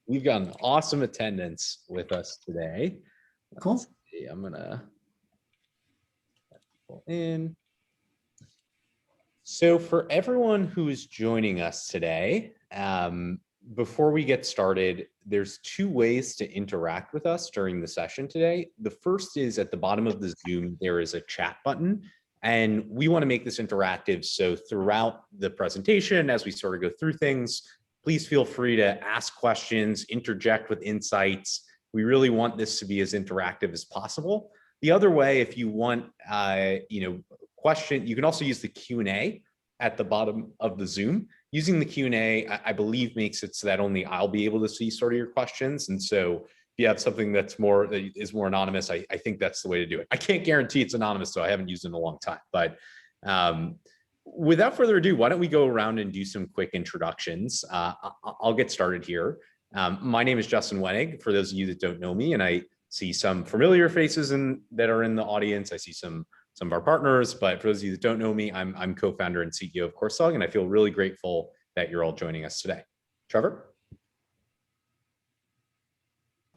We've got an awesome attendance with us today. Cool. Let's see, I'm gonna let people in. So for everyone who is joining us today, before we get started, there's two ways to interact with us during the session today. The first is at the bottom of the Zoom, there is a chat button, and we want to make this interactive. So throughout the presentation, as we sort of go through things, please feel free to ask questions, interject with insights. We really want this to be as interactive as possible. The other way, if you want, question, you can also use the Q&A at the bottom of the Zoom. Using the Q&A, I believe, makes it so that only I'll be able to see sort of your questions. And so if you have something that is more anonymous, I think that's the way to do it. I can't guarantee it's anonymous, so I haven't used it in a long time. But without further ado, why don't we go around and do some quick introductions? I'll get started here. My name is Justin Wenig, for those of you that don't know me, and I see some familiar faces that are in the audience. I see some of our partners, but for those of you that don't know me, I'm co-founder and CEO of Coursedog, and I feel really grateful that you're all joining us today. Trevor?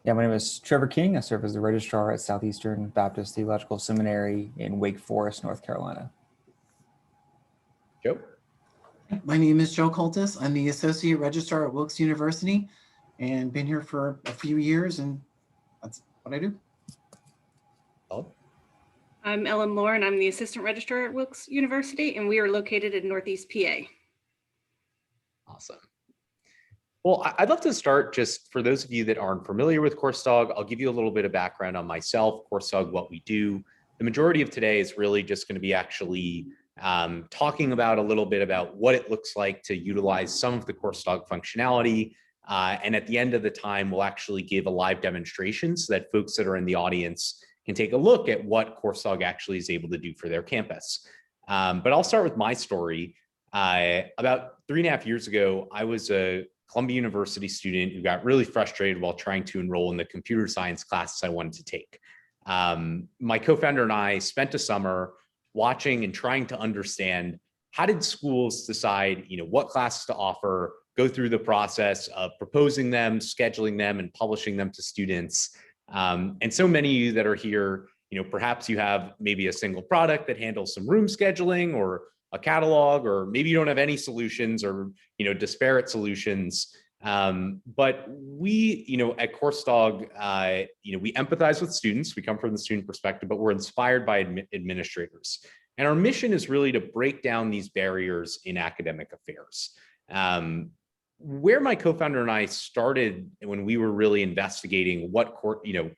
Yeah, my name is Trevor King. I serve as the registrar at Southeastern Baptist Theological Seminary in Wake Forest, North Carolina. Joe? My name is Joe Kultys. I'm the Associate Registrar at Wilkes University and been here for a few years, and that's what I do. Oh. I'm Ellen Lohr, and I'm the Assistant Registrar at Wilkes University, and we are located in Northeast PA. Awesome. Well, I'd love to start, just for those of you that aren't familiar with Coursedog, I'll give you a little bit of background on myself, Coursedog, what we do. The majority of today is really just going to be actually talking about a little bit about what it looks like to utilize some of the Coursedog functionality. And at the end of the time, we'll actually give a live demonstration so that folks that are in the audience can take a look at what Coursedog actually is able to do for their campus. But I'll start with my story. About 3.5 years ago, I was a Columbia University student who got really frustrated while trying to enroll in the computer science classes I wanted to take. My co-founder and I spent a summer watching and trying to understand, how did schools decide, what classes to offer, go through the process of proposing them, scheduling them, and publishing them to students. And so many of you that are here, perhaps you have maybe a single product that handles some room scheduling or a catalog, or maybe you don't have any solutions or, disparate solutions. But we, at Coursedog, we empathize with students. We come from the student perspective, but we're inspired by administrators. And our mission is really to break down these barriers in academic affairs. Where my co-founder and I started when we were really investigating the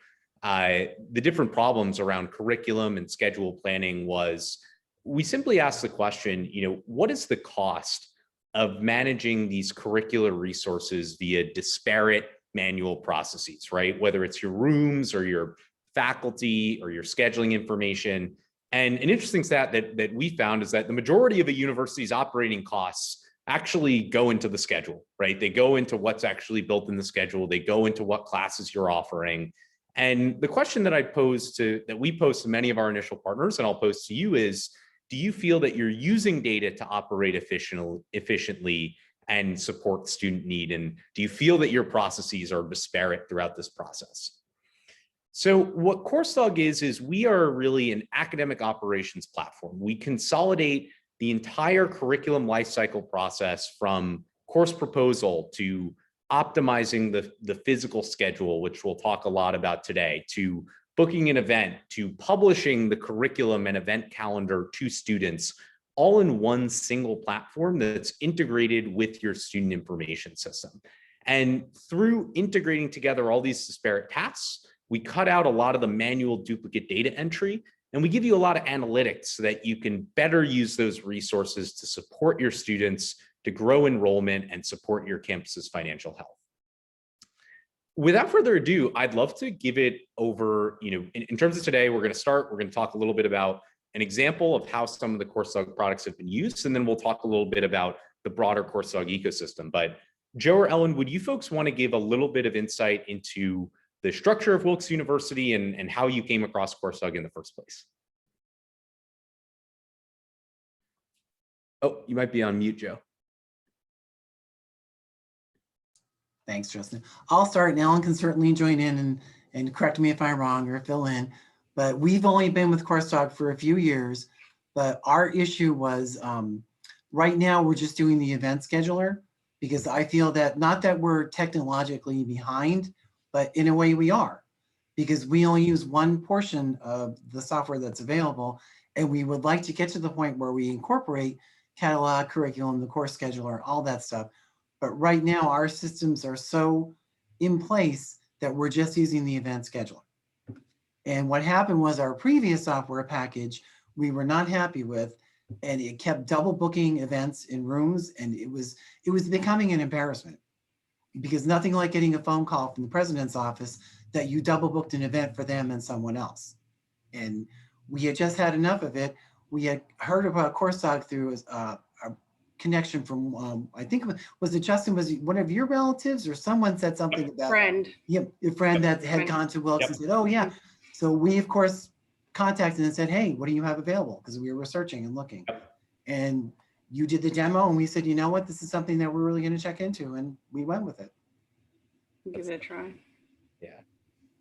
different problems around curriculum and schedule planning was, we simply asked the question, what is the cost of managing these curricular resources via disparate manual processes, right? Whether it's your rooms or your faculty or your scheduling information. And an interesting stat that we found is that the majority of a university's operating costs actually go into the schedule, right? They go into what's actually built in the schedule. They go into what classes you're offering. And the question that we pose to many of our initial partners, and I'll pose to you, is, do you feel that you're using data to operate efficiently and support student need? And do you feel that your processes are disparate throughout this process? So what Coursedog is we are really an academic operations platform. We consolidate the entire curriculum lifecycle process, from course proposal to optimizing the physical schedule, which we'll talk a lot about today, to booking an event, to publishing the curriculum and event calendar to students, all in one single platform that's integrated with your student information system. And through integrating together all these disparate tasks, we cut out a lot of the manual duplicate data entry, and we give you a lot of analytics so that you can better use those resources to support your students, to grow enrollment, and support your campus's financial health. Without further ado, I'd love to give it over, in terms of today, we're going to talk a little bit about an example of how some of the Coursedog products have been used, and then we'll talk a little bit about the broader Coursedog ecosystem. But Joe or Ellen, would you folks want to give a little bit of insight into the structure of Wilkes University and how you came across Coursedog in the first place? Oh, you might be on mute, Joe. Thanks, Justin. I'll start, and Alan can certainly join in and correct me if I'm wrong or fill in. But we've only been with Coursedog for a few years, but our issue was right now we're just doing the event scheduler, because I feel that not that we're technologically behind, but in a way we are, because we only use one portion of the software that's available. And we would like to get to the point where we incorporate catalog, curriculum, the course scheduler, all that stuff. But right now our systems are so in place that we're just using the event scheduler. And what happened was our previous software package, we were not happy with, and it kept double booking events in rooms, and it was becoming an embarrassment, because nothing like getting a phone call from the president's office that you double booked an event for them and someone else. And we had just had enough of it. We had heard about Coursedog through a connection from, I think, was it Justin, was it one of your relatives or someone said something about Friend. Yep, a friend that had gone to Wilkes and said, oh yeah. So we of course contacted and said, hey, what do you have available? Because we were researching and looking. And you did the demo and we said, you know what, this is something that we're really going to check into, and we went with it. Give it a try. Yeah.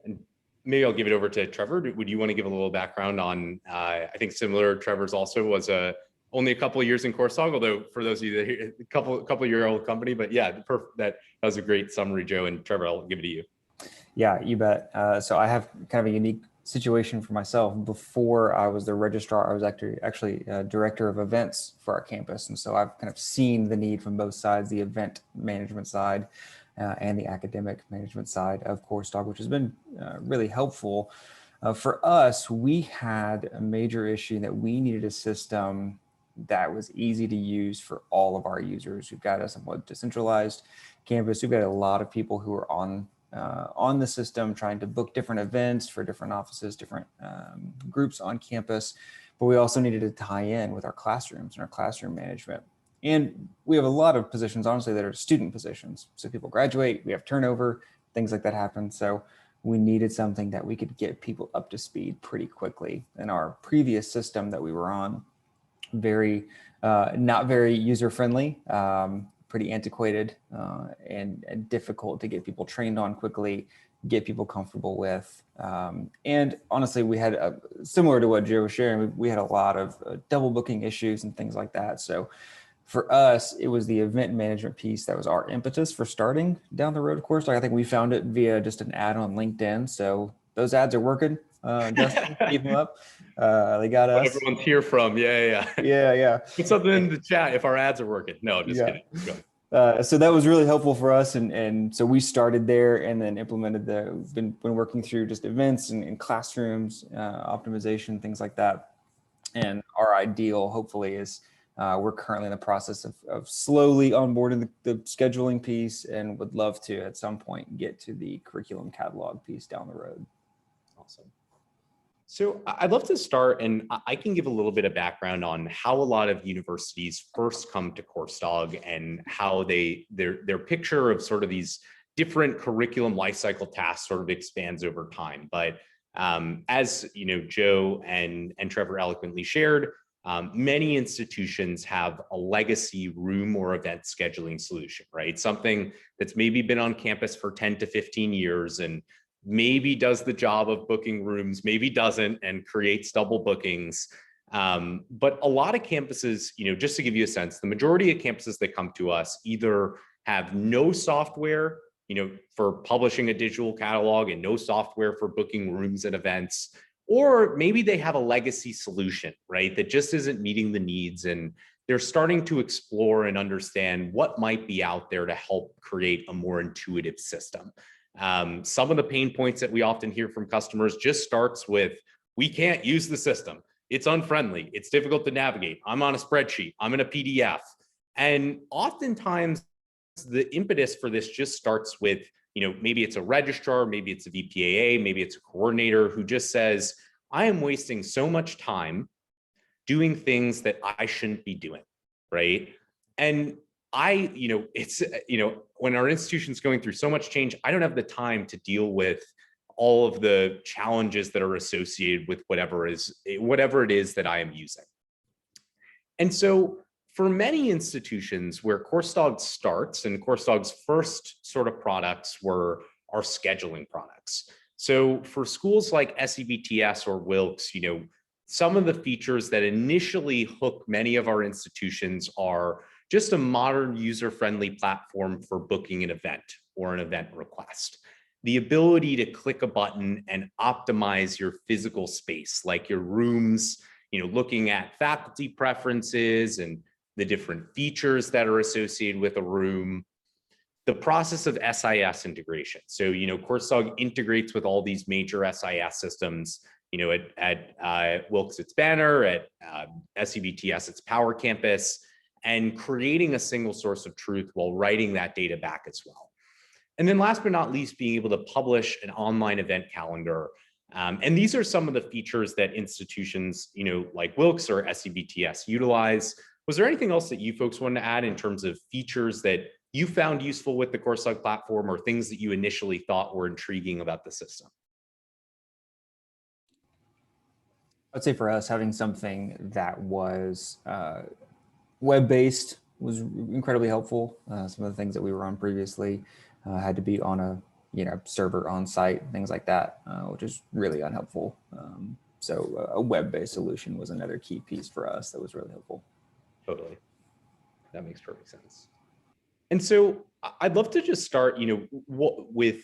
And maybe I'll give it over to Trevor. Would you want to give a little background on, I think similar, Trevor's also was only a couple of years in Coursedog, although for those of you that hear, a couple year old company, but yeah, that was a great summary, Joe. And Trevor, I'll give it to you. Yeah, you bet. So I have kind of a unique situation for myself. Before I was the registrar, I was actually director of events for our campus. And so I've kind of seen the need from both sides, the event management side and the academic management side of Coursedog, which has been really helpful. For us, we had a major issue that we needed a system that was easy to use for all of our users. We've got a somewhat decentralized campus. We've got a lot of people who are on the system trying to book different events for different offices, different groups on campus, but we also needed to tie in with our classrooms and our classroom management. And we have a lot of positions, honestly, that are student positions. So people graduate, we have turnover, things like that happen. So we needed something that we could get people up to speed pretty quickly. And our previous system that we were on, not very user-friendly, pretty antiquated and difficult to get people trained on quickly, get people comfortable with. And honestly, we had, similar to what Joe was sharing, we had a lot of double booking issues and things like that. So for us, it was the event management piece that was our impetus for starting down the road, of course. Like I think we found it via just an ad on LinkedIn. So those ads are working. Justin, keep them up. They got us. What everyone's here from. Yeah. Put something in the chat if our ads are working. No, I'm just kidding. So that was really helpful for us. And so we started there and then implemented we've been working through just events and classrooms, optimization, things like that. And our ideal, hopefully, is we're currently in the process of slowly onboarding the scheduling piece, and would love to at some point get to the curriculum catalog piece down the road. Awesome. So I'd love to start, and I can give a little bit of background on how a lot of universities first come to Coursedog and how their picture of sort of these different curriculum lifecycle tasks sort of expands over time. But as you know, Joe and Trevor eloquently shared, many institutions have a legacy room or event scheduling solution, right? Something that's maybe been on campus for 10 to 15 years and maybe does the job of booking rooms, maybe doesn't, and creates double bookings. But a lot of campuses, you know, just to give you a sense, the majority of campuses that come to us either have no software, you know, for publishing a digital catalog and no software for booking rooms and events, or maybe they have a legacy solution, right, that just isn't meeting the needs, and they're starting to explore and understand what might be out there to help create a more intuitive system. Some of the pain points that we often hear from customers just starts with, we can't use the system. It's unfriendly. It's difficult to navigate. I'm on a spreadsheet. I'm in a PDF. And oftentimes the impetus for this just starts with, you know, maybe it's a registrar, maybe it's a VPAA, maybe it's a coordinator who just says, I am wasting so much time doing things that I shouldn't be doing, right? And when our institution's going through so much change, I don't have the time to deal with all of the challenges that are associated with whatever it is that I am using. And so for many institutions where Coursedog starts, and Coursedog's first sort of products were our scheduling products. So for schools like SEBTS or Wilkes, some of the features that initially hook many of our institutions are just a modern user-friendly platform for booking an event or an event request. The ability to click a button and optimize your physical space, like your rooms, looking at faculty preferences and the different features that are associated with a room. The process of SIS integration. So, Coursedog integrates with all these major SIS systems, at Wilkes, it's Banner, at SEBTS, it's Power Campus, and creating a single source of truth while writing that data back as well. And then last but not least, being able to publish an online event calendar. And these are some of the features that institutions, like Wilkes or SEBTS utilize. Was there anything else that you folks wanted to add in terms of features that you found useful with the Coursedog platform, or things that you initially thought were intriguing about the system? I'd say for us, having something that was web-based was incredibly helpful. Some of the things that we were on previously had to be on a server on site, things like that, which is really unhelpful. So a web-based solution was another key piece for us that was really helpful. Totally. That makes perfect sense. And so I'd love to just start, with,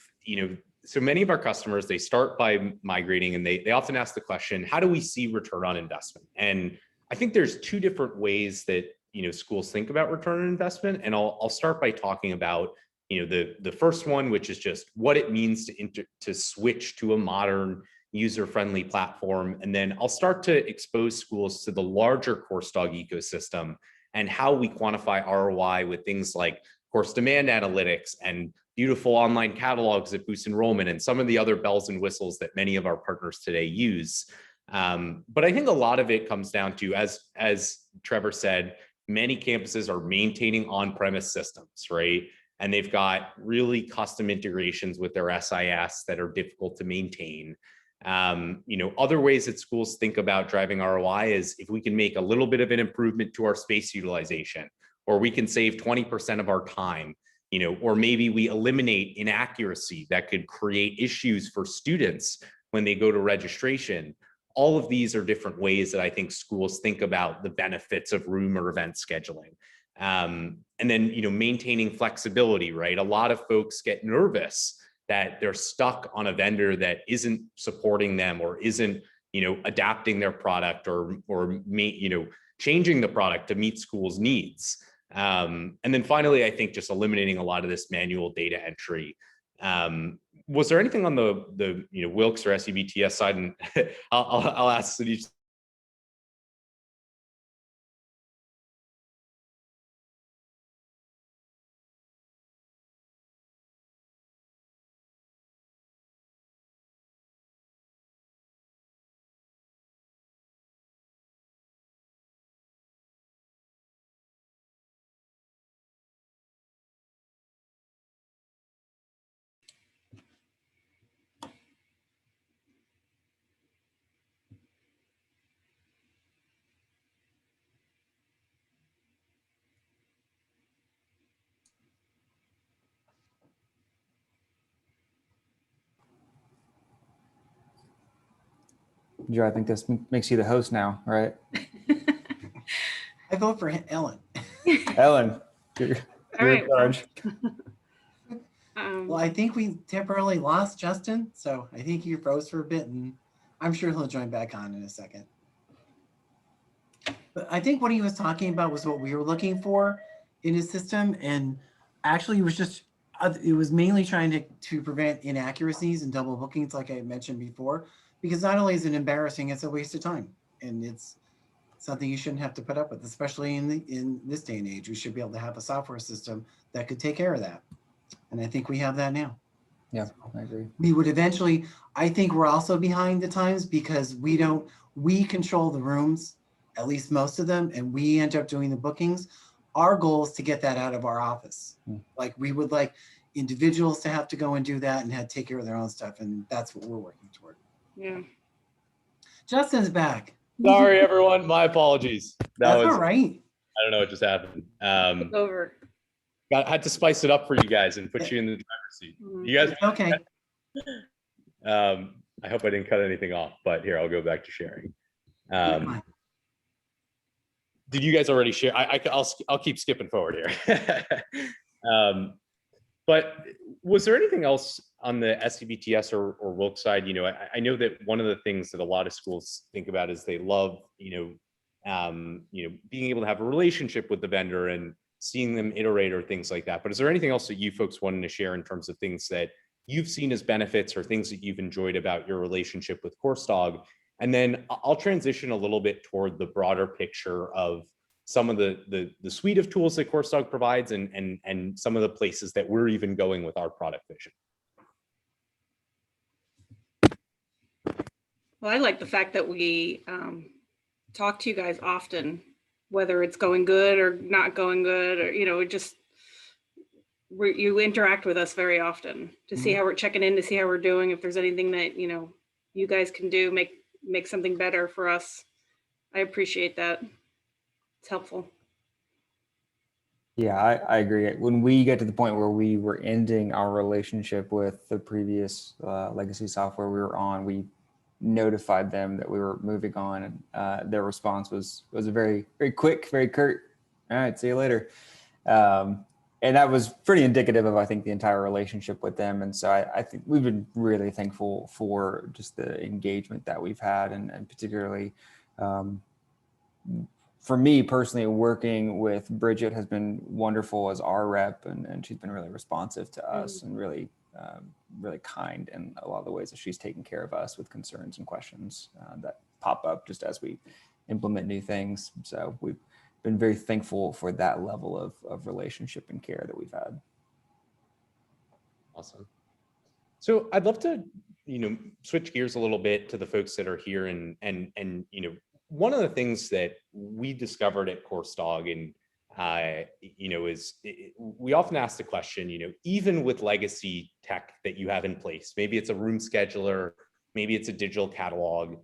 so many of our customers, they start by migrating, and they often ask the question, how do we see return on investment? And I think there's two different ways that, schools think about return on investment. And I'll start by talking about, the first one, which is just what it means to switch to a modern user-friendly platform. And then I'll start to expose schools to the larger Coursedog ecosystem and how we quantify ROI with things like course demand analytics and beautiful online catalogs that boost enrollment and some of the other bells and whistles that many of our partners today use. But I think a lot of it comes down to, as Trevor said, many campuses are maintaining on-premise systems, right? And they've got really custom integrations with their SIS that are difficult to maintain. Other ways that schools think about driving ROI is if we can make a little bit of an improvement to our space utilization, or we can save 20% of our time, or maybe we eliminate inaccuracy that could create issues for students when they go to registration. All of these are different ways that I think schools think about the benefits of room or event scheduling. And then, maintaining flexibility, right? A lot of folks get nervous that they're stuck on a vendor that isn't supporting them or isn't, adapting their product or changing the product to meet schools' needs. And then finally, I think just eliminating a lot of this manual data entry. Was there anything on the Wilkes or SEBTS side? And I'll ask Sadiq. Joe, I think this makes you the host now, right? I vote for Ellen. Ellen, you're in charge. Well, I think we temporarily lost Justin, so I think he froze for a bit, and I'm sure he'll join back on in a second. But I think what he was talking about was what we were looking for in his system, and actually it was mainly trying to prevent inaccuracies and double bookings, like I mentioned before, because not only is it embarrassing, it's a waste of time, and it's something you shouldn't have to put up with, especially in this day and age. We should be able to have a software system that could take care of that. And I think we have that now. Yeah, I agree. We would eventually, I think we're also behind the times because we control the rooms, at least most of them, and we end up doing the bookings. Our goal is to get that out of our office. Like we would like individuals to have to go and do that and take care of their own stuff. And that's what we're working toward. Yeah. Justin's back. Sorry, everyone. My apologies. That's all right. I don't know what just happened. It's over. Had to spice it up for you guys and put you in the driver's seat. You guys, Okay. I hope I didn't cut anything off, but here, I'll go back to sharing. Did you guys already share? I'll keep skipping forward here. But was there anything else on the SEBTS or Wilkes side? You know, I know that one of the things that a lot of schools think about is they love, being able to have a relationship with the vendor and seeing them iterate or things like that. But is there anything else that you folks wanted to share in terms of things that you've seen as benefits or things that you've enjoyed about your relationship with Coursedog? And then I'll transition a little bit toward the broader picture of some of the suite of tools that Coursedog provides and some of the places that we're even going with our product vision. Well, I like the fact that we talk to you guys often, whether it's going good or not going good, or, you interact with us very often to see how we're checking in, to see how we're doing. If there's anything that, you guys can do, make something better for us. I appreciate that. It's helpful. Yeah, I agree. When we get to the point where we were ending our relationship with the previous legacy software we were on, we notified them that we were moving on, and their response was a very, very quick, very curt. All right, see you later. And that was pretty indicative of, I think, the entire relationship with them. And so I think we've been really thankful for just the engagement that we've had, and particularly for me personally, working with Bridget has been wonderful as our rep, and she's been really responsive to us and really, really kind in a lot of the ways that she's taken care of us with concerns and questions that pop up just as we implement new things. So we've been very thankful for that level of relationship and care that we've had. Awesome. So I'd love to, switch gears a little bit to the folks that are here, and one of the things that we discovered at Coursedog and is we often ask the question, even with legacy tech that you have in place, maybe it's a room scheduler, maybe it's a digital catalog,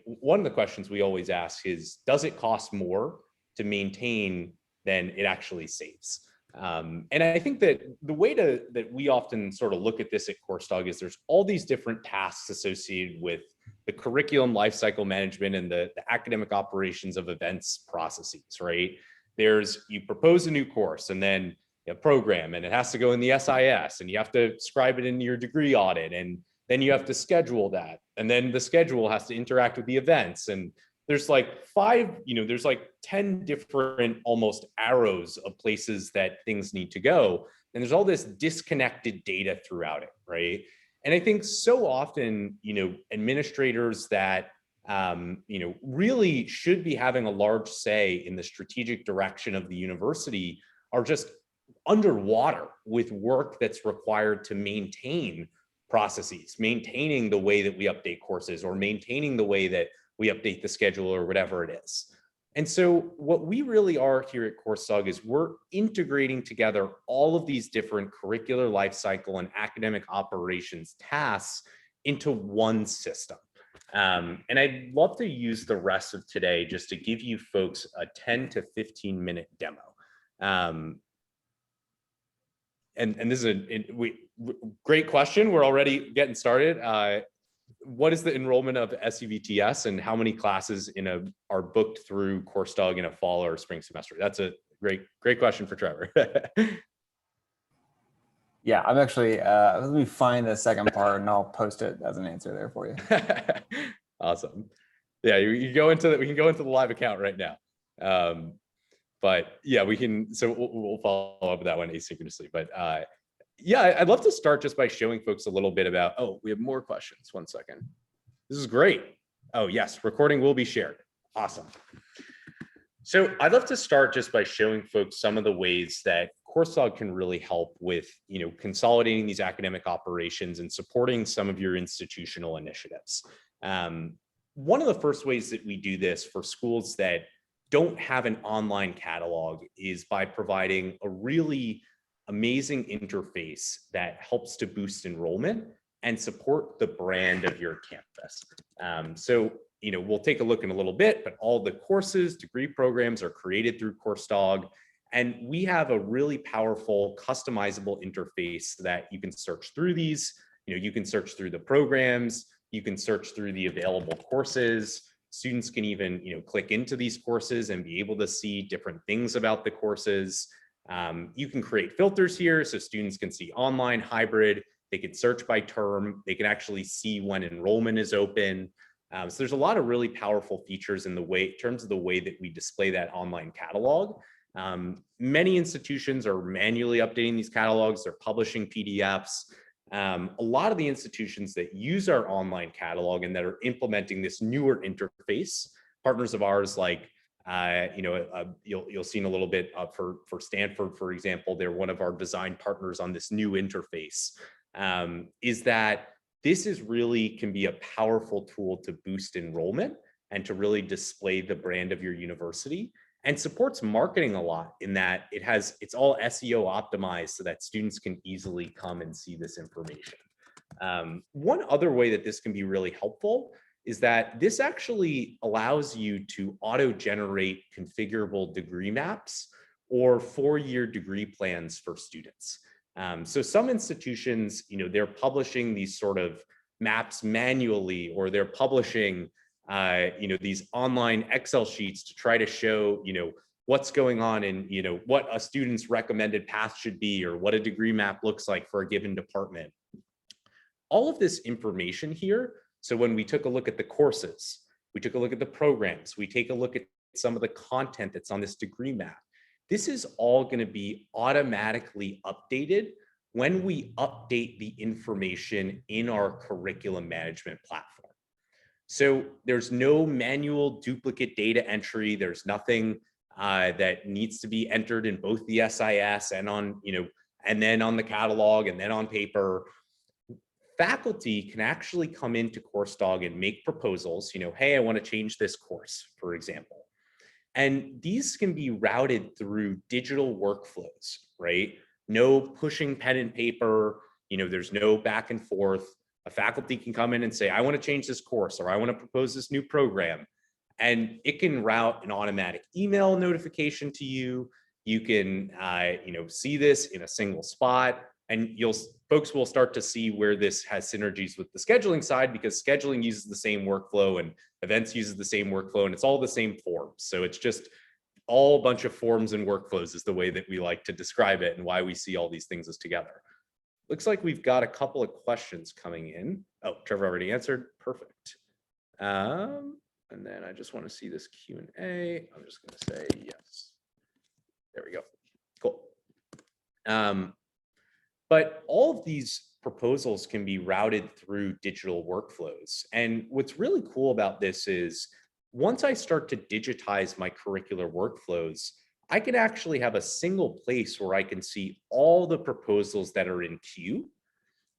one of the questions we always ask is, does it cost more to maintain than it actually saves? And I think that the way that we often sort of look at this at Coursedog is there's all these different tasks associated with the curriculum lifecycle management and the academic operations of events processes, right? You propose a new course and then a program, and it has to go in the SIS, and you have to scribe it into your degree audit, and then you have to schedule that, and then the schedule has to interact with the events, and there's like 10 different almost arrows of places that things need to go. And there's all this disconnected data throughout it, right? And I think so often, administrators that, really should be having a large say in the strategic direction of the university are just underwater with work that's required to maintain processes, maintaining the way that we update courses, or maintaining the way that we update the schedule, or whatever it is. And so what we really are here at Coursedog is we're integrating together all of these different curricular lifecycle and academic operations tasks into one system. And I'd love to use the rest of today just to give you folks a 10 to 15 minute demo. And this is great question. We're already getting started. What is the enrollment of SEBTS, and how many classes are booked through Coursedog in a fall or spring semester? That's a great question for Trevor. Yeah, I'm actually, let me find the second part and I'll post it as an answer there for you. Awesome. Yeah, we can go into the live account right now. But yeah, we'll follow up with that one asynchronously. But yeah, I'd love to start just by showing folks a little bit about, we have more questions. One second. This is great. Oh yes, recording will be shared. Awesome. So I'd love to start just by showing folks some of the ways that Coursedog can really help with, consolidating these academic operations and supporting some of your institutional initiatives. One of the first ways that we do this for schools that don't have an online catalog is by providing a really amazing interface that helps to boost enrollment and support the brand of your campus. So we'll take a look in a little bit, but all the courses, degree programs are created through Coursedog. And we have a really powerful customizable interface that you can search through these. You can search through the programs, you can search through the available courses. Students can even, click into these courses and be able to see different things about the courses. You can create filters here so students can see online, hybrid, they can search by term, they can actually see when enrollment is open. So there's a lot of really powerful features in terms of the way that we display that online catalog. Many institutions are manually updating these catalogs, they're publishing PDFs. A lot of the institutions that use our online catalog and that are implementing this newer interface, partners of ours like, you'll see in a little bit for Stanford, for example, they're one of our design partners on this new interface, is that this can be a powerful tool to boost enrollment and to really display the brand of your university, and supports marketing a lot in that it's all SEO optimized so that students can easily come and see this information. One other way that this can be really helpful is that this actually allows you to auto-generate configurable degree maps or 4-year degree plans for students. So some institutions, they're publishing these sort of maps manually, or they're publishing these online Excel sheets to try to show, what's going on and, what a student's recommended path should be, or what a degree map looks like for a given department. All of this information here. So when we took a look at the courses, we took a look at the programs, we take a look at some of the content that's on this degree map. This is all going to be automatically updated when we update the information in our curriculum management platform. So there's no manual duplicate data entry. There's nothing that needs to be entered in both the SIS and on, and then on the catalog and then on paper. Faculty can actually come into Coursedog and make proposals, hey, I want to change this course, for example. And these can be routed through digital workflows, right? No pushing pen and paper, there's no back and forth. A faculty can come in and say, I want to change this course, or I want to propose this new program. And it can route an automatic email notification to you. You can, see this in a single spot, and folks will start to see where this has synergies with the scheduling side, because scheduling uses the same workflow and events uses the same workflow, and it's all the same forms. So it's just all a bunch of forms and workflows is the way that we like to describe it, and why we see all these things as together. Looks like we've got a couple of questions coming in. Oh, Trevor already answered. Perfect. And then I just want to see this Q&A. I'm just going to say yes. There we go. Cool. But all of these proposals can be routed through digital workflows. And what's really cool about this is once I start to digitize my curricular workflows, I can actually have a single place where I can see all the proposals that are in queue.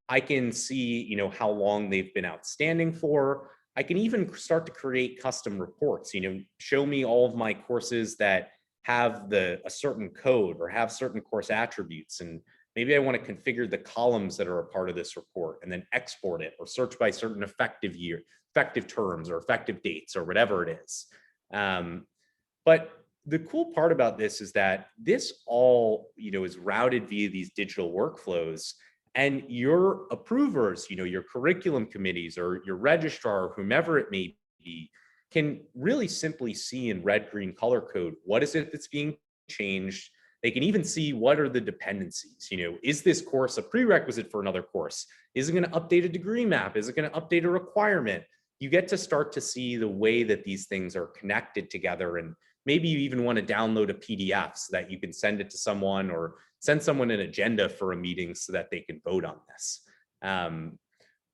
I can see, how long they've been outstanding for. I can even start to create custom reports, show me all of my courses that have a certain code or have certain course attributes. And maybe I want to configure the columns that are a part of this report and then export it, or search by certain effective terms or effective dates or whatever it is. But the cool part about this is that this all, is routed via these digital workflows, and your approvers, your curriculum committees or your registrar, or whomever it may be, can really simply see in red, green color code, what is it that's being changed? They can even see what are the dependencies. Is this course a prerequisite for another course? Is it going to update a degree map? Is it going to update a requirement? You get to start to see the way that these things are connected together, and maybe you even want to download a PDF so that you can send it to someone, or send someone an agenda for a meeting so that they can vote on this.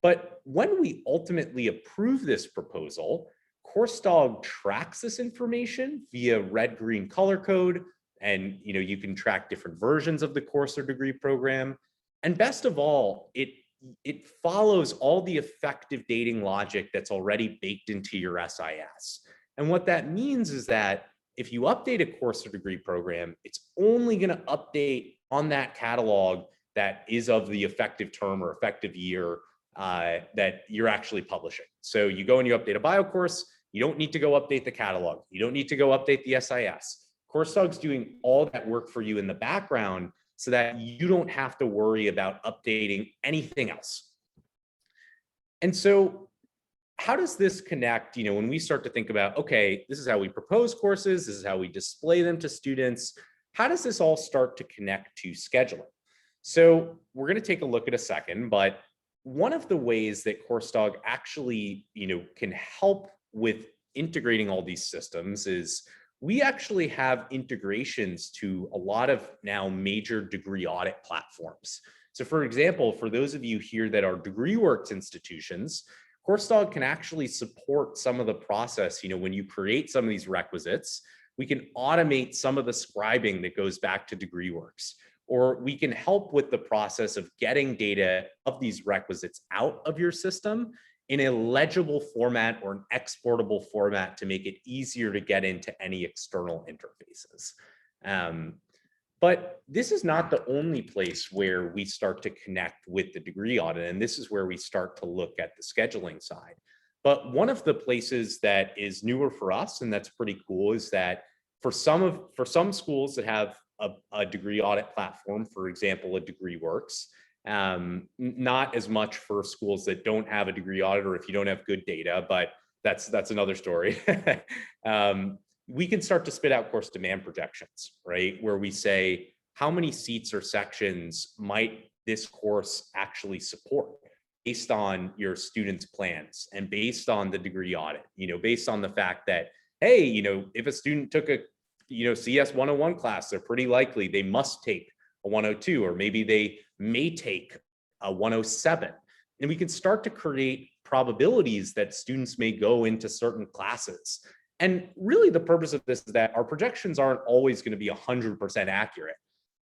But when we ultimately approve this proposal, Coursedog tracks this information via red, green color code. And you can track different versions of the course or degree program. And best of all, it follows all the effective dating logic that's already baked into your SIS. And what that means is that if you update a course or degree program, it's only going to update on that catalog that is of the effective term or effective year that you're actually publishing. So you go and you update a bio course, You don't need to go update the catalog. You don't need to go update the SIS. Coursedog's doing all that work for you in the background so that you don't have to worry about updating anything else. And so how does this connect, when we start to think about, okay, this is how we propose courses, this is how we display them to students, how does this all start to connect to scheduling? So we're going to take a look at a second, but one of the ways that Coursedog actually, can help with integrating all these systems is we actually have integrations to a lot of now major degree audit platforms. So for example, for those of you here that are DegreeWorks institutions, Coursedog can actually support some of the process. When you create some of these requisites, we can automate some of the scribing that goes back to DegreeWorks, or we can help with the process of getting data of these requisites out of your system in a legible format or an exportable format to make it easier to get into any external interfaces. But this is not the only place where we start to connect with the degree audit, and this is where we start to look at the scheduling side. But one of the places that is newer for us, and that's pretty cool, is that for some schools that have a degree audit platform, for example, a DegreeWorks, not as much for schools that don't have a degree audit or if you don't have good data, but that's another story. We can start to spit out course demand projections, right? Where we say, how many seats or sections might this course actually support based on your students' plans and based on the degree audit, based on the fact that, hey, if a student took a, CS 101 class, they're pretty likely they must take a 102, or maybe they may take a 107. And we can start to create probabilities that students may go into certain classes. And really the purpose of this is that our projections aren't always going to be 100% accurate.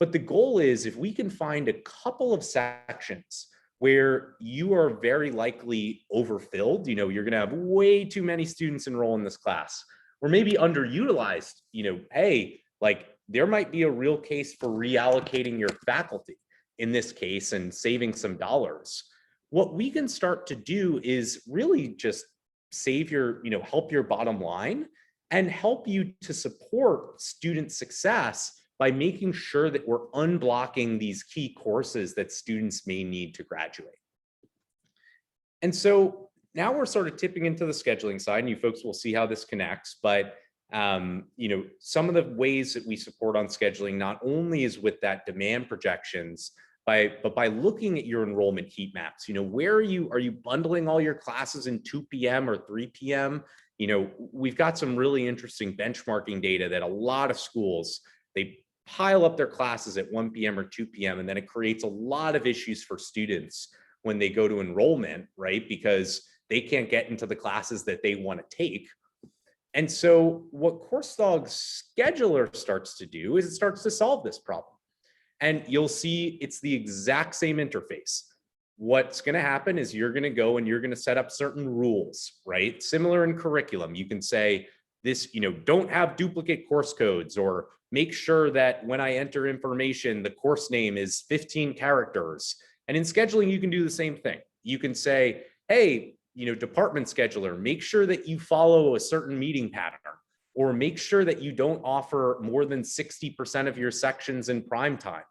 But the goal is if we can find a couple of sections where you are very likely overfilled, you're going to have way too many students enroll in this class, or maybe underutilized, hey, like there might be a real case for reallocating your faculty in this case and saving some dollars. What we can start to do is really just save your, help your bottom line and help you to support student success by making sure that we're unblocking these key courses that students may need to graduate. And so now we're sort of tipping into the scheduling side, and you folks will see how this connects, but some of the ways that we support on scheduling not only is with that demand projections, but by looking at your enrollment heat maps, where are you bundling all your classes in 2 p.m. or 3 p.m.? We've got some really interesting benchmarking data that a lot of schools, they pile up their classes at 1 p.m. or 2 p.m. and then it creates a lot of issues for students when they go to enrollment, right? Because they can't get into the classes that they want to take. And so what Coursedog scheduler starts to do is it starts to solve this problem. And you'll see it's the exact same interface. What's going to happen is you're going to go and you're going to set up certain rules, right? Similar in curriculum. You can say this, don't have duplicate course codes, or make sure that when I enter information, the course name is 15 characters. And in scheduling, you can do the same thing. You can say, hey, department scheduler, make sure that you follow a certain meeting pattern, or make sure that you don't offer more than 60% of your sections in prime time.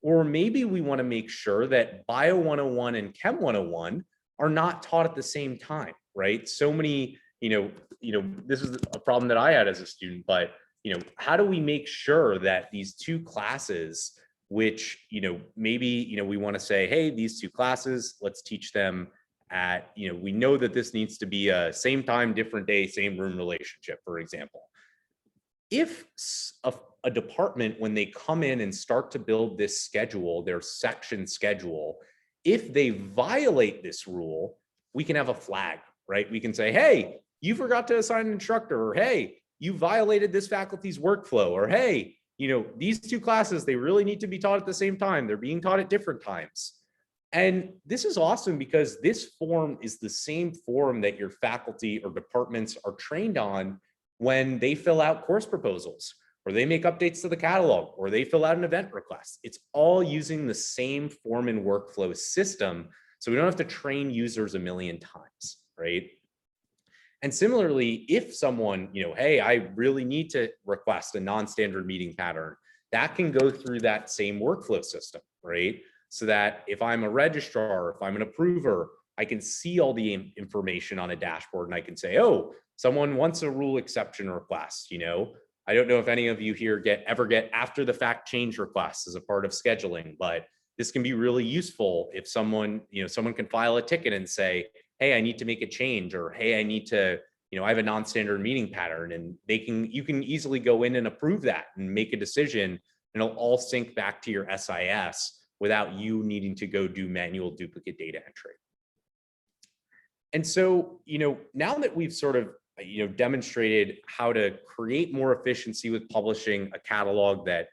Or maybe we want to make sure that Bio 101 and Chem 101 are not taught at the same time, right? So many, this is a problem that I had as a student, but, how do we make sure that these two classes, which, maybe, we want to say, hey, these two classes, let's teach them at, we know that this needs to be a same time, different day, same room relationship, for example. If a department, when they come in and start to build this schedule, their section schedule, if they violate this rule, we can have a flag, right? We can say, hey, you forgot to assign an instructor, or hey, you violated this faculty's workflow, or hey, these two classes, they really need to be taught at the same time. They're being taught at different times. And this is awesome because this form is the same form that your faculty or departments are trained on when they fill out course proposals, or they make updates to the catalog, or they fill out an event request. It's all using the same form and workflow system. So we don't have to train users a million times, right? And similarly, if someone, hey, I really need to request a non-standard meeting pattern, that can go through that same workflow system, right? So that if I'm a registrar, if I'm an approver, I can see all the information on a dashboard and I can say, oh, someone wants a rule exception request. I don't know if any of you here ever get after the fact change requests as a part of scheduling, but this can be really useful if someone can file a ticket and say, hey, I need to make a change, or hey, I need to, I have a non-standard meeting pattern, and you can easily go in and approve that and make a decision, and it'll all sync back to your SIS without you needing to go do manual duplicate data entry. And so, now that we've sort of, demonstrated how to create more efficiency with publishing a catalog that,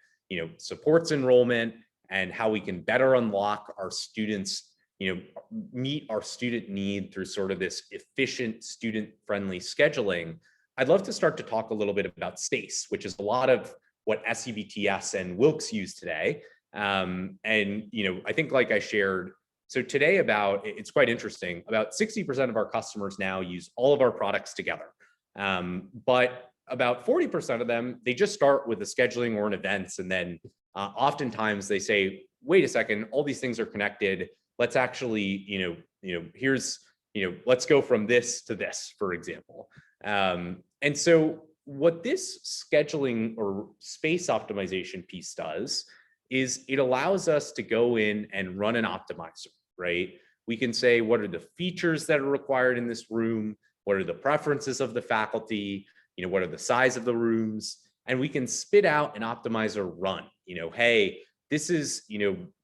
supports enrollment, and how we can better unlock our students, meet our student need through sort of this efficient, student-friendly scheduling, I'd love to start to talk a little bit about STACE, which is a lot of what SEBTS and Wilkes use today. And, I think like I shared, so today it's quite interesting, about 60% of our customers now use all of our products together. But about 40% of them, they just start with a scheduling or an events. And then oftentimes they say, wait a second, all these things are connected. Let's actually, let's go from this to this, for example. And so what this scheduling or space optimization piece does is it allows us to go in and run an optimizer, right? We can say, what are the features that are required in this room? What are the preferences of the faculty? What are the size of the rooms? And we can spit out an optimizer run, hey, this is,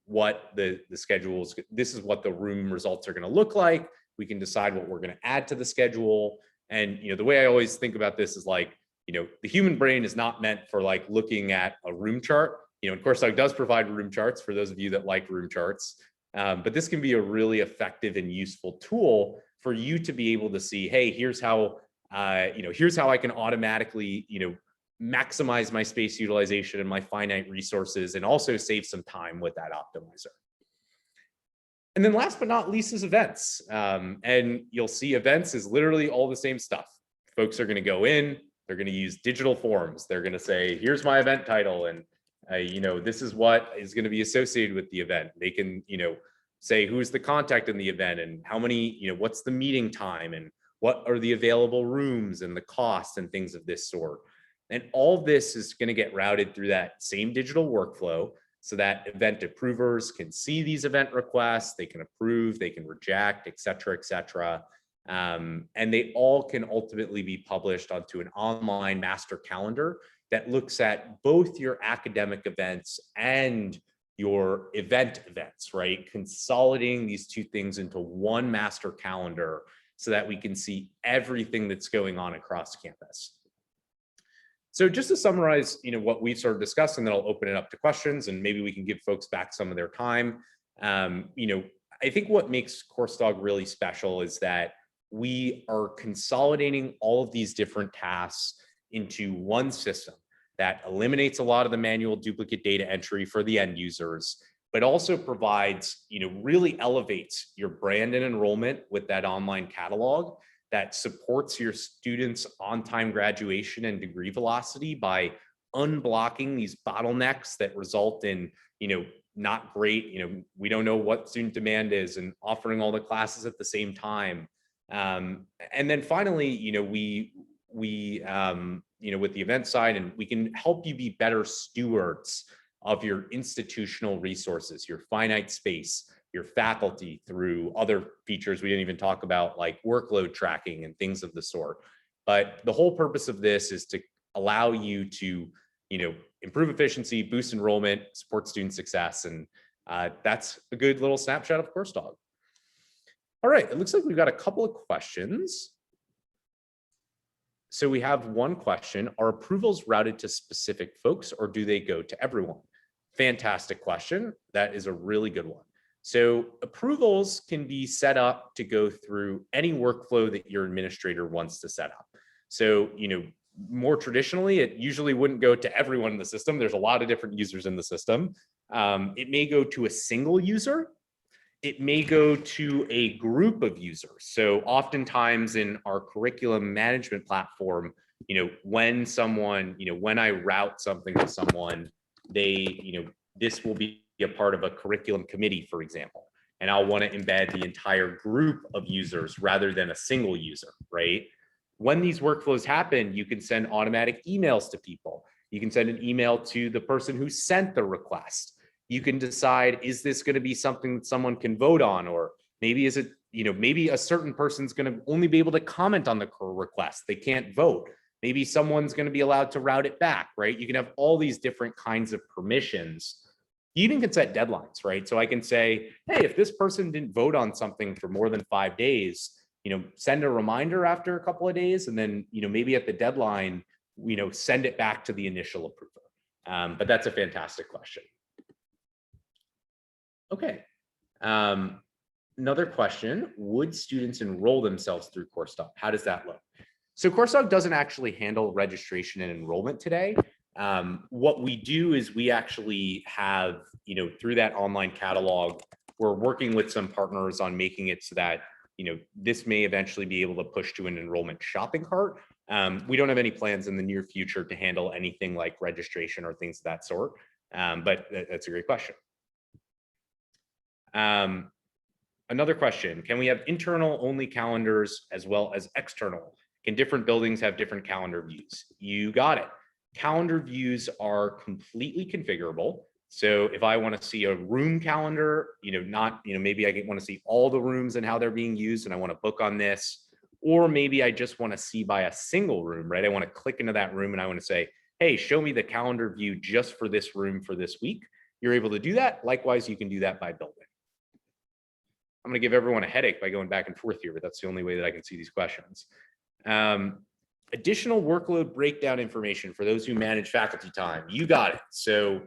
what the schedules, this is what the room results are going to look like. We can decide what we're going to add to the schedule. And, the way I always think about this is like, the human brain is not meant for like looking at a room chart. And Coursedog does provide room charts for those of you that like room charts. But this can be a really effective and useful tool for you to be able to see, hey, here's how I can automatically, maximize my space utilization and my finite resources, and also save some time with that optimizer. And then last but not least is events. And you'll see events is literally all the same stuff. Folks are going to go in, they're going to use digital forms. They're going to say, here's my event title, and this is what is going to be associated with the event. They can, say who's the contact in the event, and how many, what's the meeting time, and what are the available rooms, and the cost, and things of this sort. And all this is going to get routed through that same digital workflow, so that event approvers can see these event requests, they can approve, they can reject, et cetera, et cetera. And they all can ultimately be published onto an online master calendar that looks at both your academic events and your events, right? Consolidating these two things into one master calendar so that we can see everything that's going on across campus. So just to summarize, what we've sort of discussed, and then I'll open it up to questions, and maybe we can give folks back some of their time. I think what makes Coursedog really special is that we are consolidating all of these different tasks into one system that eliminates a lot of the manual duplicate data entry for the end users, but also provides, really elevates your brand and enrollment with that online catalog that supports your students' on-time graduation and degree velocity by unblocking these bottlenecks that result in, not great, we don't know what student demand is, and offering all the classes at the same time. And then finally, with the event side, and we can help you be better stewards of your institutional resources, your finite space, your faculty, through other features we didn't even talk about, like workload tracking and things of the sort. But the whole purpose of this is to allow you to, improve efficiency, boost enrollment, support student success. And that's a good little snapshot of Coursedog. All right, it looks like we've got a couple of questions. So we have one question: are approvals routed to specific folks, or do they go to everyone? Fantastic question. That is a really good one. So approvals can be set up to go through any workflow that your administrator wants to set up. So, more traditionally, it usually wouldn't go to everyone in the system. There's a lot of different users in the system. It may go to a single user. It may go to a group of users. So oftentimes in our curriculum management platform, when someone, when I route something to someone, they, this will be a part of a curriculum committee, for example, and I'll want to embed the entire group of users rather than a single user, right? When these workflows happen, you can send automatic emails to people. You can send an email to the person who sent the request. You can decide, is this going to be something that someone can vote on? Or maybe is it, maybe a certain person's going to only be able to comment on the request. They can't vote. Maybe someone's going to be allowed to route it back, right? You can have all these different kinds of permissions. You even can set deadlines, right? So I can say, hey, if this person didn't vote on something for more than 5 days, send a reminder after a couple of days, and then, maybe at the deadline, send it back to the initial approver. But that's a fantastic question. Okay. Another question, would students enroll themselves through Coursedog? How does that look? So Coursedog doesn't actually handle registration and enrollment today. What we do is we actually have, through that online catalog, we're working with some partners on making it so that, this may eventually be able to push to an enrollment shopping cart. We don't have any plans in the near future to handle anything like registration or things of that sort. But that's a great question. Another question, can we have internal only calendars as well as external? Can different buildings have different calendar views? You got it. Calendar views are completely configurable. So if I want to see a room calendar, maybe I want to see all the rooms and how they're being used and I want to book on this, or maybe I just want to see by a single room, right? I want to click into that room and I want to say, hey, show me the calendar view just for this room for this week. You're able to do that. Likewise, you can do that by building. I'm going to give everyone a headache by going back and forth here, but that's the only way that I can see these questions. Additional workload breakdown information for those who manage faculty time. You got it. So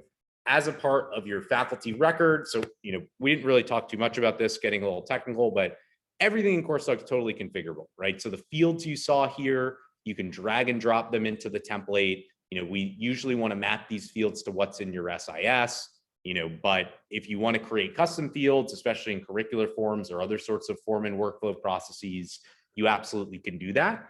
as a part of your faculty record, so we didn't really talk too much about this, getting a little technical, but everything in Coursedog is totally configurable, right? So the fields you saw here, you can drag and drop them into the template. We usually want to map these fields to what's in your SIS. But if you want to create custom fields, especially in curricular forms or other sorts of form and workflow processes, you absolutely can do that.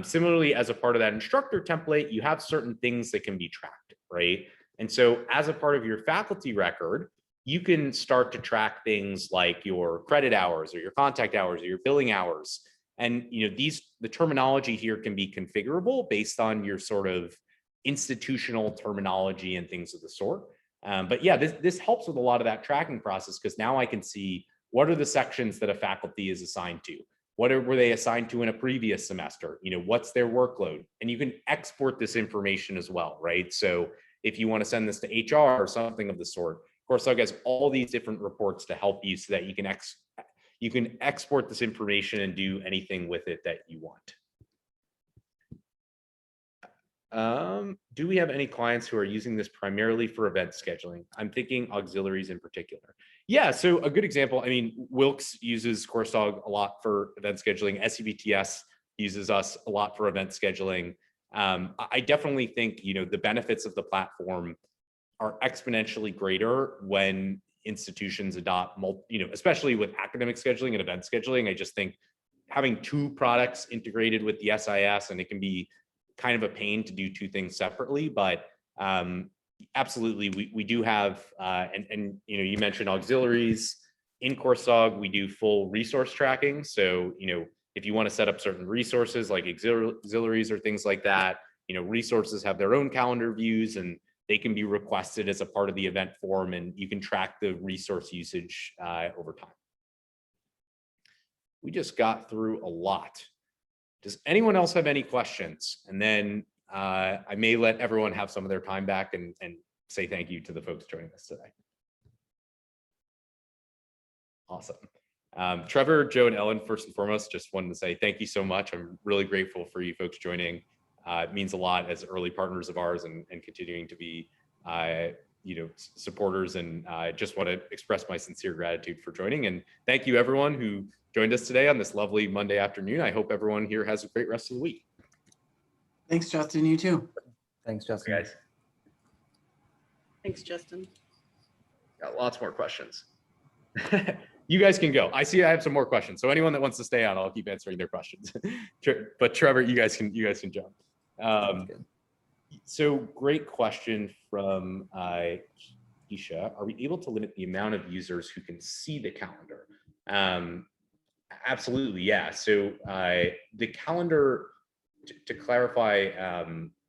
Similarly, as a part of that instructor template, you have certain things that can be tracked, right? And so as a part of your faculty record, you can start to track things like your credit hours or your contact hours or your billing hours. And the terminology here can be configurable based on your sort of institutional terminology and things of the sort. But yeah, this helps with a lot of that tracking process, because now I can see what are the sections that a faculty is assigned to. Were they assigned to in a previous semester? What's their workload? And you can export this information as well, right? So if you want to send this to HR or something of the sort, Coursedog has all these different reports to help you so that you can export this information and do anything with it that you want. Do we have any clients who are using this primarily for event scheduling? I'm thinking auxiliaries in particular. Yeah, so a good example, Wilkes uses Coursedog a lot for event scheduling. SEBTS uses us a lot for event scheduling. I definitely think, the benefits of the platform are exponentially greater when institutions adopt, especially with academic scheduling and event scheduling. I just think having two products integrated with the SIS, and it can be kind of a pain to do two things separately, but absolutely, we do have, and you mentioned auxiliaries. In Coursedog, we do full resource tracking. So, if you want to set up certain resources like auxiliaries or things like that, resources have their own calendar views and they can be requested as a part of the event form, and you can track the resource usage over time. We just got through a lot. Does anyone else have any questions? And then I may let everyone have some of their time back and say thank you to the folks joining us today. Awesome. Trevor, Joe, and Ellen, first and foremost, just wanted to say thank you so much. I'm really grateful for you folks joining. It means a lot as early partners of ours and continuing to be supporters, and I just want to express my sincere gratitude for joining. And thank you everyone who joined us today on this lovely Monday afternoon. I hope everyone here has a great rest of the week. Thanks, Justin. You too. Thanks, Justin. Okay, guys. Thanks, Justin. Got lots more questions. you guys can go. I see I have some more questions. So anyone that wants to stay on, I'll keep answering their questions. But Trevor, you guys can jump. So great question from Isha. Are we able to limit the amount of users who can see the calendar? Absolutely, yeah. So the calendar, to clarify,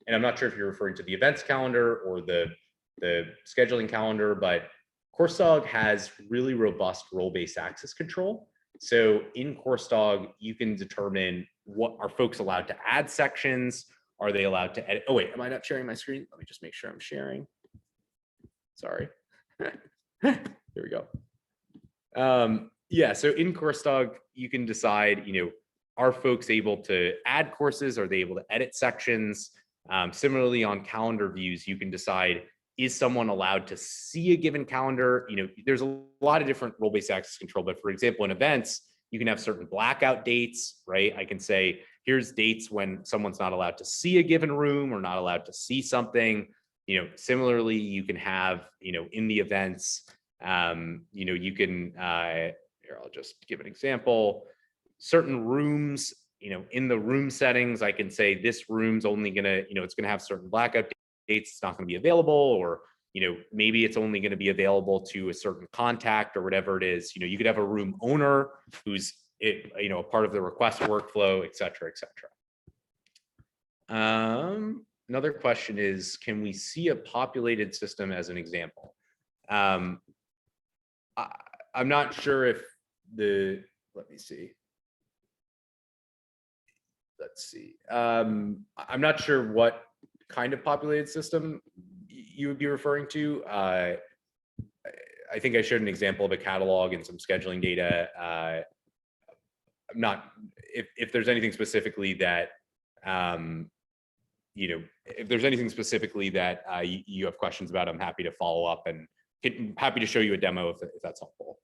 and I'm not sure if you're referring to the events calendar or the scheduling calendar, but Coursedog has really robust role-based access control. So in Coursedog, you can determine what are folks allowed to add sections. Are they allowed to edit? Oh wait, am I not sharing my screen? Let me just make sure I'm sharing. Sorry. Here we go. Yeah, so in Coursedog, you can decide, are folks able to add courses? Are they able to edit sections? Similarly, on calendar views, you can decide, is someone allowed to see a given calendar? There's a lot of different role-based access control, but for example, in events, you can have certain blackout dates, right? I can say, here's dates when someone's not allowed to see a given room or not allowed to see something. Similarly, you can have, in the events, you can, here, I'll just give an example. Certain rooms, in the room settings, I can say this room's only gonna, it's gonna have certain blackout dates, it's not gonna be available, or, maybe it's only gonna be available to a certain contact or whatever it is. You could have a room owner who's, a part of the request workflow, et cetera, et cetera. Another question is, can we see a populated system as an example? I'm not sure if let me see. Let's see. I'm not sure what kind of populated system you would be referring to. I think I showed an example of a catalog and some scheduling data. I'm not, if there's anything specifically that, if there's anything specifically that you have questions about, I'm happy to follow up and happy to show you a demo if that's helpful.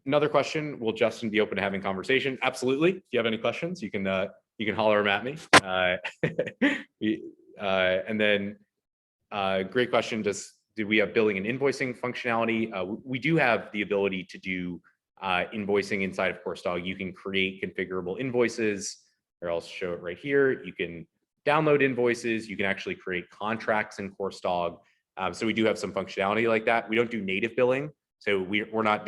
Another question, will Justin be open to having conversation? Absolutely. If you have any questions, you can holler them at me. And then great question, do we have billing and invoicing functionality? We do have the ability to do invoicing inside of Coursedog. You can create configurable invoices, or I'll show it right here. You can download invoices. You can actually create contracts in Coursedog. So we do have some functionality like that. We don't do native billing. So we're not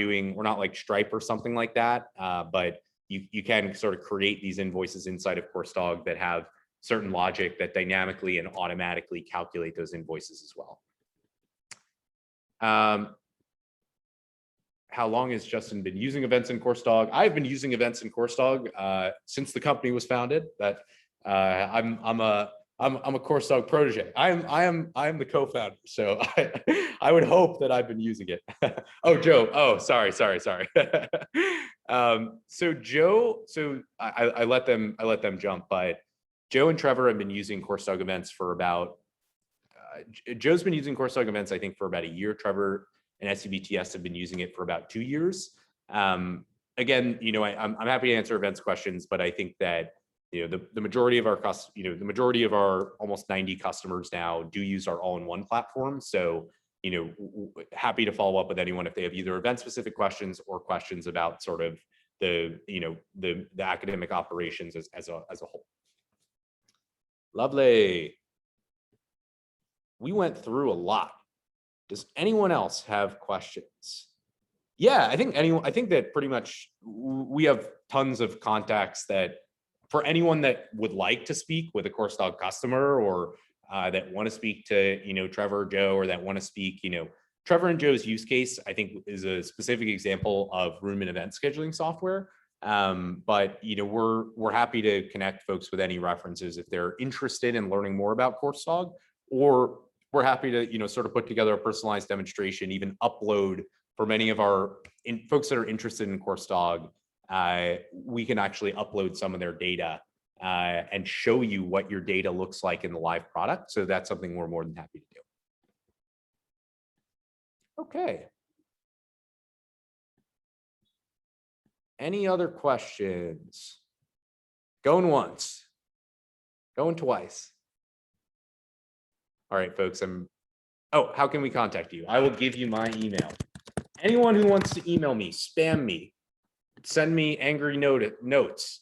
like Stripe or something like that. But you can sort of create these invoices inside of Coursedog that have certain logic that dynamically and automatically calculate those invoices as well. How long has Justin been using events in Coursedog? I've been using events in Coursedog since the company was founded. That I'm a Coursedog protege. I am the co-founder, so I would hope that I've been using it. Oh, Joe. Oh, sorry. So Joe. So I let them jump, but Joe and Trevor have been using Coursedog events for about. Joe's been using Coursedog events, I think, for about a year. Trevor and SEBTS have been using it for about 2 years. Again, I'm happy to answer events questions, but I think that the majority of our the majority of our almost 90 customers now do use our all-in-one platform. So happy to follow up with anyone if they have either event-specific questions or questions about sort of the academic operations as a whole. Lovely. We went through a lot. Does anyone else have questions? Yeah, I think that pretty much we have tons of contacts that for anyone that would like to speak with a Coursedog customer or that want to speak to, Trevor or Joe, or that want to speak, Trevor and Joe's use case, I think, is a specific example of room and event scheduling software. But, we're happy to connect folks with any references if they're interested in learning more about Coursedog, or we're happy to, sort of put together a personalized demonstration, even upload for many of our folks that are interested in Coursedog. We can actually upload some of their data and show you what your data looks like in the live product. So that's something we're more than happy to do. Okay. Any other questions? Going once, going twice. All right, folks, how can we contact you? I will give you my email. anyone who wants to email me, spam me, send me angry notes.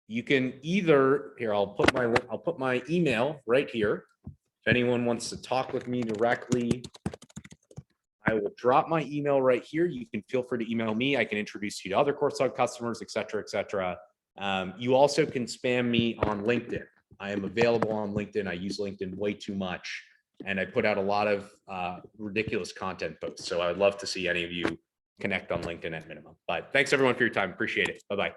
You can either here. I'll put my email right here. If anyone wants to talk with me directly, I will drop my email right here. You can feel free to email me. I can introduce you to other Coursedog customers, et cetera, et cetera. You also can spam me on LinkedIn. I am available on LinkedIn. I use LinkedIn way too much, and I put out a lot of ridiculous content posts. So I would love to see any of you connect on LinkedIn at minimum. But thanks everyone for your time. Appreciate it. Bye-bye.